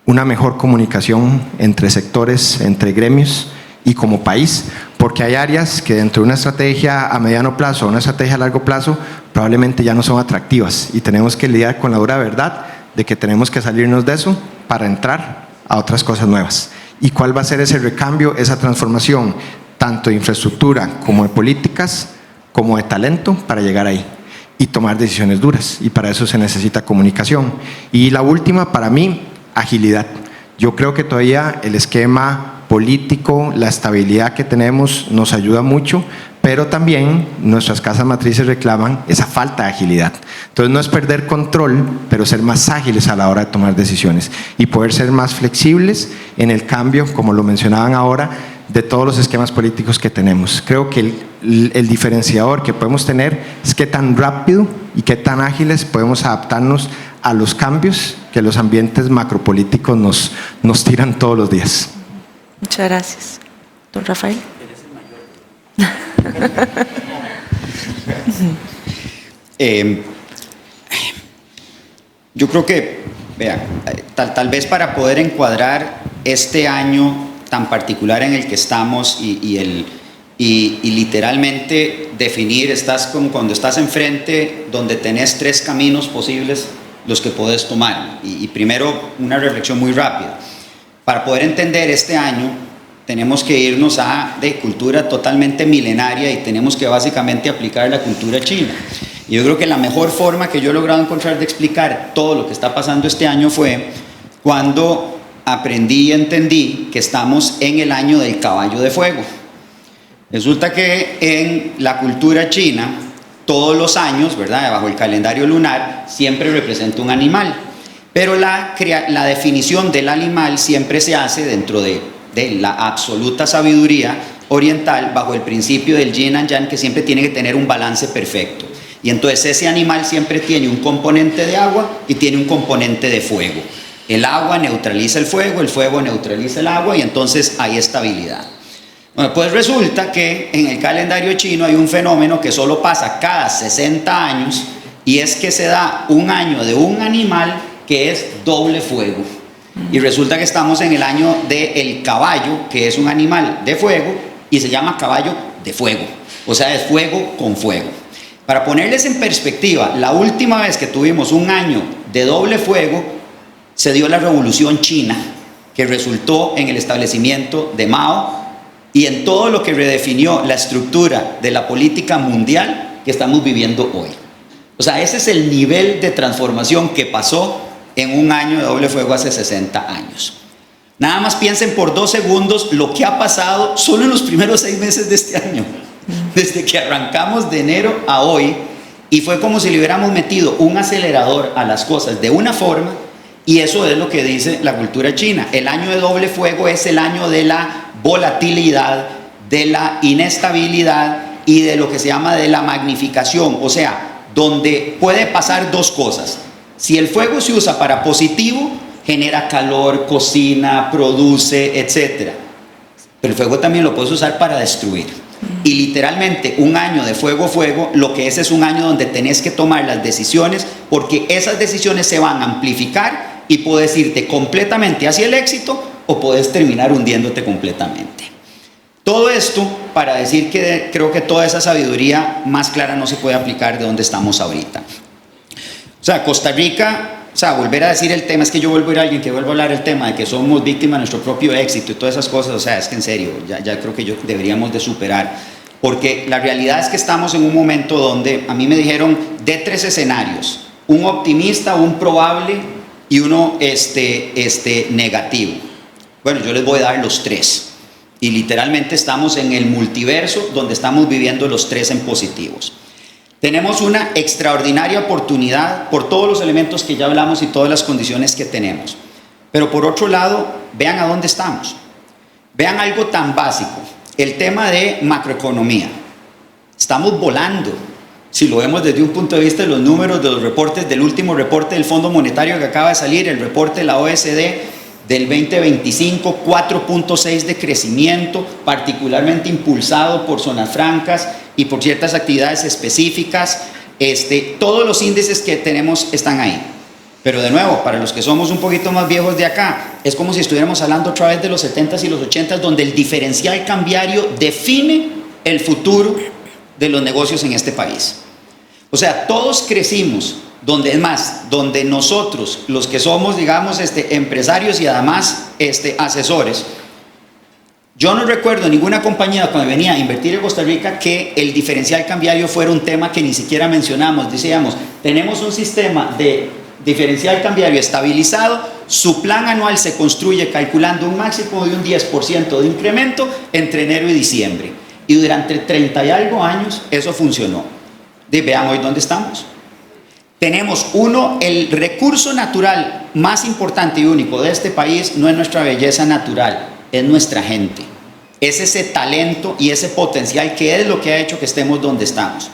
una mejor comunicación entre sectores, entre gremios y como país, porque hay áreas que dentro de una estrategia a mediano plazo o una estrategia a largo plazo probablemente ya no son atractivas y tenemos que lidiar con la dura verdad de que tenemos que salirnos de eso para entrar a otras cosas nuevas. ¿Y cuál va a ser ese recambio, esa transformación, tanto de infraestructura como de políticas, como de talento para llegar ahí y tomar decisiones duras? Y para eso se necesita comunicación. Y la última, para mí, agilidad. Yo creo que todavía el esquema político, la estabilidad que tenemos nos ayuda mucho, pero también nuestras casas matrices reclaman esa falta de agilidad. Entonces no es perder control, pero ser más ágiles a la hora de tomar decisiones y poder ser más flexibles en el cambio, como lo mencionaban ahora, de todos los esquemas políticos que tenemos. Creo que el diferenciador que podemos tener es qué tan rápido y qué tan ágiles podemos adaptarnos a los cambios que los ambientes macropolíticos nos tiran todos los días. Muchas gracias. Don Rafael. Yo creo que, vean, tal vez para poder encuadrar este año tan particular en el que estamos y literalmente definir, estás como cuando estás enfrente donde tenés 3 caminos posibles los que podés tomar. Y primero una reflexión muy rápida. Para poder entender este año tenemos que irnos de cultura totalmente milenaria y tenemos que básicamente aplicar la cultura china. Y yo creo que la mejor forma que yo he logrado encontrar de explicar todo lo que está pasando este año fue cuando aprendí y entendí que estamos en el año del caballo de fuego. Resulta que en la cultura china, todos los años, ¿verdad?, bajo el calendario lunar, siempre representa un animal. Pero la definición del animal siempre se hace dentro de la absoluta sabiduría oriental, bajo el principio del yin and yang, que siempre tiene que tener un balance perfecto. Y entonces ese animal siempre tiene un componente de agua y tiene un componente de fuego. El agua neutraliza el fuego neutraliza el agua y entonces hay estabilidad. Bueno, pues resulta que en el calendario chino hay un fenómeno que solo pasa cada 60 años y es que se da un año de un animal que es doble fuego. Y resulta que estamos en el año del caballo, que es un animal de fuego y se llama caballo de fuego. O sea, es fuego con fuego. Para ponerles en perspectiva, la última vez que tuvimos un año de doble fuego se dio la Revolución China, que resultó en el establecimiento de Mao y en todo lo que redefinió la estructura de la política mundial que estamos viviendo hoy. O sea, ese es el nivel de transformación que pasó en un año de doble fuego hace 60 años. Nada más piensen por 2 segundos lo que ha pasado solo en los primeros 6 meses de este año. Desde que arrancamos de enero a hoy, y fue como si le hubiéramos metido un acelerador a las cosas de una forma, y eso es lo que dice la cultura china. El año de doble fuego es el año de la volatilidad, de la inestabilidad y de lo que se llama de la magnificación, o sea, donde puede pasar 2 cosas. Si el fuego se usa para positivo, genera calor, cocina, produce, etc. Pero el fuego también lo puedes usar para destruir. Y literalmente un año de fuego, lo que es un año donde tenés que tomar las decisiones, porque esas decisiones se van a amplificar y puedes irte completamente hacia el éxito o puedes terminar hundiéndote completamente. Todo esto para decir que creo que toda esa sabiduría más clara no se puede aplicar de donde estamos ahorita. O sea, Costa Rica, o sea, volver a decir el tema, es que yo vuelvo a ir a alguien que vuelva a hablar el tema de que somos víctimas de nuestro propio éxito y todas esas cosas, o sea, es que en serio, ya creo que deberíamos de superar, porque la realidad es que estamos en un momento donde a mí me dijeron de 3 escenarios, un optimista, un probable y uno negativo. Bueno, yo les voy a dar los 3 y literalmente estamos en el multiverso donde estamos viviendo los 3 en positivos. Tenemos una extraordinaria oportunidad por todos los elementos que ya hablamos y todas las condiciones que tenemos. Pero por otro lado, vean a dónde estamos. Vean algo tan básico, el tema de macroeconomía. Estamos volando. Si lo vemos desde un punto de vista de los números, de los reportes, del último reporte del Fondo Monetario que acaba de salir, el reporte de la OECD del 2025, 4.6 de crecimiento, particularmente impulsado por zonas francas y por ciertas actividades específicas. Todos los índices que tenemos están ahí. Pero de nuevo, para los que somos un poquito más viejos de acá, es como si estuviéramos hablando otra vez de los 70s y los 80s, donde el diferencial cambiario define el futuro de los negocios en este país. O sea, todos crecimos, donde nosotros, los que somos, digamos, empresarios y además asesores, yo no recuerdo ninguna compañía cuando venía a invertir en Costa Rica que el diferencial cambiario fuera un tema que ni siquiera mencionamos. Decíamos, tenemos un sistema de diferencial cambiario estabilizado, su plan anual se construye calculando un máximo de un 10% de incremento entre enero y diciembre. Y durante 30 y algo años eso funcionó. Vean hoy dónde estamos. Tenemos el recurso natural más importante y único de este país no es nuestra belleza natural, es nuestra gente. Es ese talento y ese potencial que es lo que ha hecho que estemos donde estamos.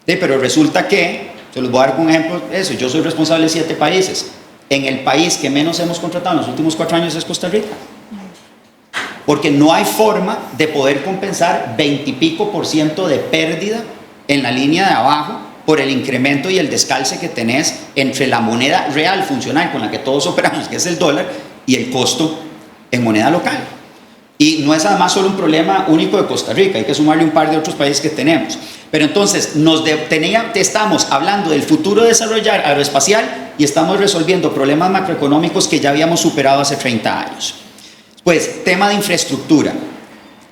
Pero resulta que, se los voy a dar un ejemplo de eso, yo soy responsable de 7 países. En el país que menos hemos contratado en los últimos 4 años es Costa Rica. Porque no hay forma de poder compensar 20 y pico% de pérdida en la línea de abajo por el incremento y el descalce que tenés entre la moneda real funcional con la que todos operamos, que es el dólar, y el costo en moneda local. Y no es además solo un problema único de Costa Rica, hay que sumarle un par de otros países que tenemos. Pero entonces estamos hablando del futuro de desarrollar aeroespacial y estamos resolviendo problemas macroeconómicos que ya habíamos superado hace 30 años. Pues, tema de infraestructura.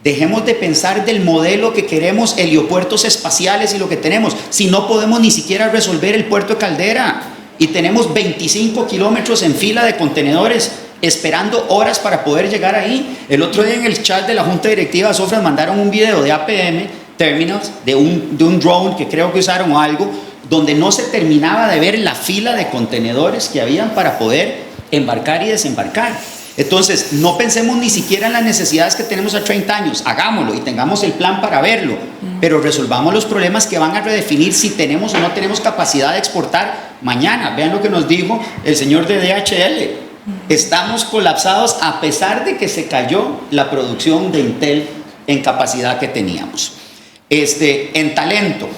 Dejemos de pensar del modelo que queremos, heliopuertos espaciales y lo que tenemos, si no podemos ni siquiera resolver el puerto de Caldera y tenemos 25 kilómetros en fila de contenedores esperando horas para poder llegar ahí. El otro día en el chat de la Junta Directiva de Sofras mandaron un video de APM Terminals, de un drone que creo que usaron o algo, donde no se terminaba de ver la fila de contenedores que habían para poder embarcar y desembarcar. Entonces, no pensemos ni siquiera en las necesidades que tenemos a 30 años, hagámoslo y tengamos el plan para verlo, pero resolvamos los problemas que van a redefinir si tenemos o no tenemos capacidad de exportar mañana. Vean lo que nos dijo el señor de DHL. Estamos colapsados a pesar de que se cayó la producción de Intel en capacidad que teníamos. En talento,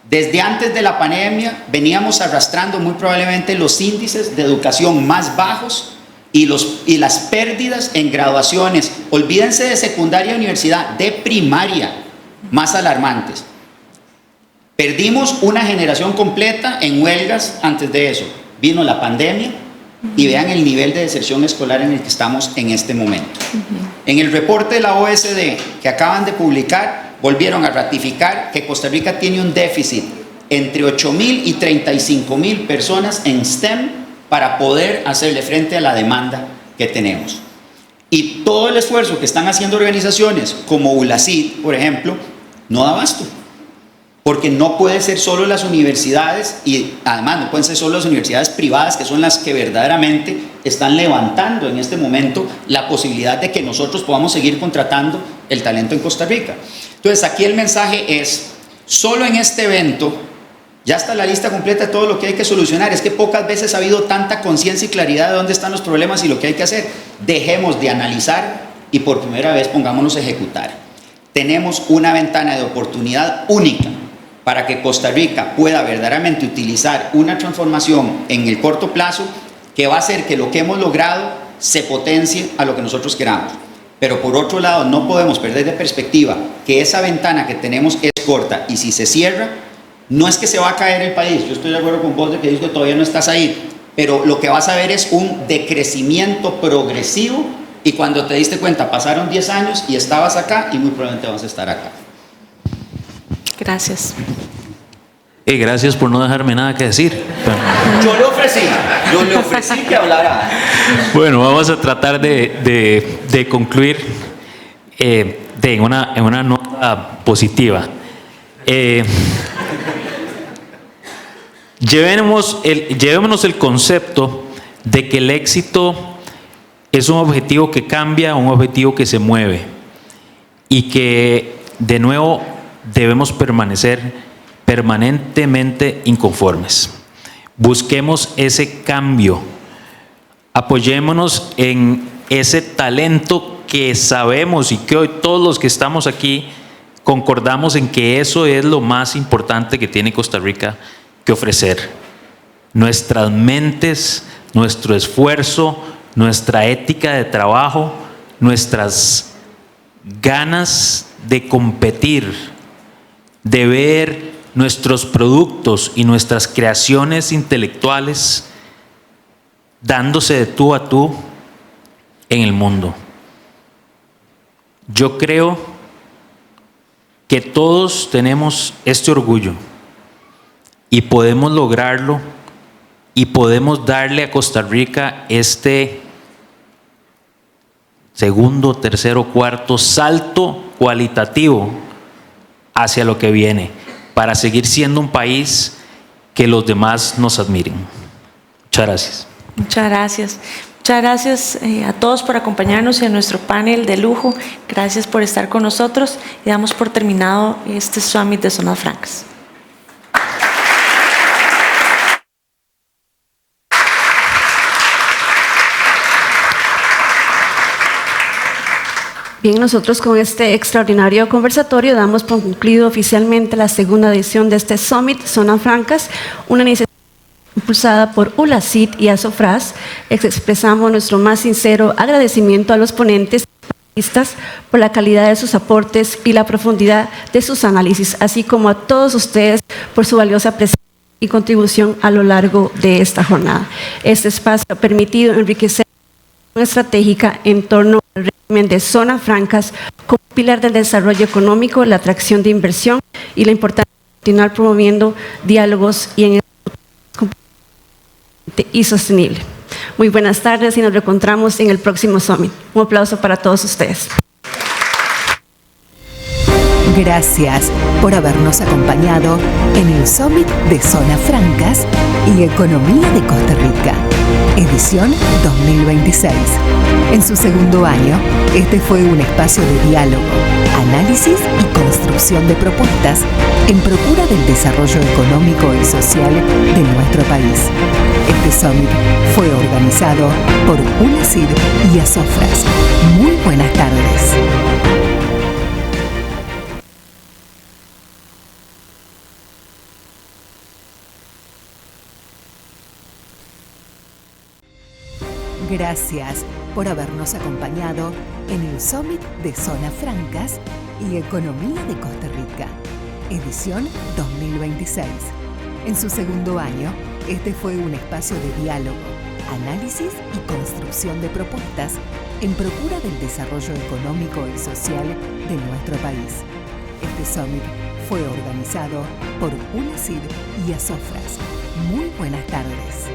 desde antes de la pandemia veníamos arrastrando muy probablemente los índices de educación más bajos y las pérdidas en graduaciones, olvídense de secundaria y universidad, de primaria, más alarmantes. Perdimos una generación completa en huelgas antes de eso. Vino la pandemia y vean el nivel de deserción escolar en el que estamos en este momento. En el reporte de la OECD que acaban de publicar, volvieron a ratificar que Costa Rica tiene un déficit entre 8,000 y 35,000 personas en STEM para poder hacerle frente a la demanda que tenemos. Y todo el esfuerzo que están haciendo organizaciones como ULACID, por ejemplo, no da abasto. Porque no puede ser solo las universidades, y además no pueden ser solo las universidades privadas, que son las que verdaderamente están levantando en este momento la posibilidad de que nosotros podamos seguir contratando el talento en Costa Rica. Entonces, aquí el mensaje es, solo en este evento, ya está la lista completa de todo lo que hay que solucionar. Es que pocas veces ha habido tanta conciencia y claridad de dónde están los problemas y lo que hay que hacer. Dejemos de analizar y por primera vez pongámonos a ejecutar. Tenemos una ventana de oportunidad única para que Costa Rica pueda verdaderamente utilizar una transformación en el corto plazo que va a hacer que lo que hemos logrado se potencie a lo que nosotros queramos. Pero por otro lado, no podemos perder de perspectiva que esa ventana que tenemos es corta y si se cierra, no es que se va a caer el país. Yo estoy de acuerdo con vos de que dices que todavía no estás ahí, pero lo que vas a ver es un decrecimiento progresivo y cuando te diste cuenta pasaron 10 años y estabas acá y muy probablemente vas a estar acá. Gracias. Gracias por no dejarme nada que decir. Yo le ofrecí que hablara. Bueno, vamos a tratar de concluir en una nota positiva. Llevémonos el concepto de que el éxito es un objetivo que cambia, un objetivo que se mueve y que de nuevo debemos permanecer permanentemente inconformes. Busquemos ese cambio, apoyémonos en ese talento que sabemos y que hoy todos los que estamos aquí concordamos en que eso es lo más importante que tiene Costa Rica que ofrecer. Nuestras mentes, nuestro esfuerzo, nuestra ética de trabajo, nuestras ganas de competir, de ver nuestros productos y nuestras creaciones intelectuales dándose de tú a tú en el mundo. Yo creo que todos tenemos este orgullo y podemos lograrlo y podemos darle a Costa Rica este segundo, tercero, cuarto salto cualitativo hacia lo que viene, para seguir siendo un país que los demás nos admiren. Muchas gracias. Muchas gracias. Muchas gracias a todos por acompañarnos en nuestro panel de lujo. Gracias por estar con nosotros y damos por terminado este Summit de Zonas Francas. Bien, nosotros con este extraordinario conversatorio damos por concluido oficialmente la segunda edición de este Summit Zonas Francas, una iniciativa impulsada por ULACIT y ASOFRAS. Expresamos nuestro más sincero agradecimiento a los ponentes por la calidad de sus aportes y la profundidad de sus análisis, así como a todos ustedes por su valiosa presencia y contribución a lo largo de esta jornada. Este espacio ha permitido enriquecer una estratégica en torno al régimen de zonas francas como pilar del desarrollo económico, la atracción de inversión y la importancia de continuar promoviendo diálogos y sostenible. Muy buenas tardes y nos reencontramos en el próximo Summit. Un aplauso para todos ustedes. Gracias por habernos acompañado en el Summit de Zonas Francas y Economía de Costa Rica, edición 2026. En su segundo año, este fue un espacio de diálogo, análisis y construcción de propuestas en procura del desarrollo económico y social de nuestro país. Este Summit fue organizado por ULACIT y ASOFRAS. Muy buenas tardes. Gracias por habernos acompañado en el Summit de Zonas Francas y Economía de Costa Rica, edición 2026. En su segundo año, este fue un espacio de diálogo, análisis y construcción de propuestas en procura del desarrollo económico y social de nuestro país. Este Summit fue organizado por ULACIT y ASOFRAS. Muy buenas tardes.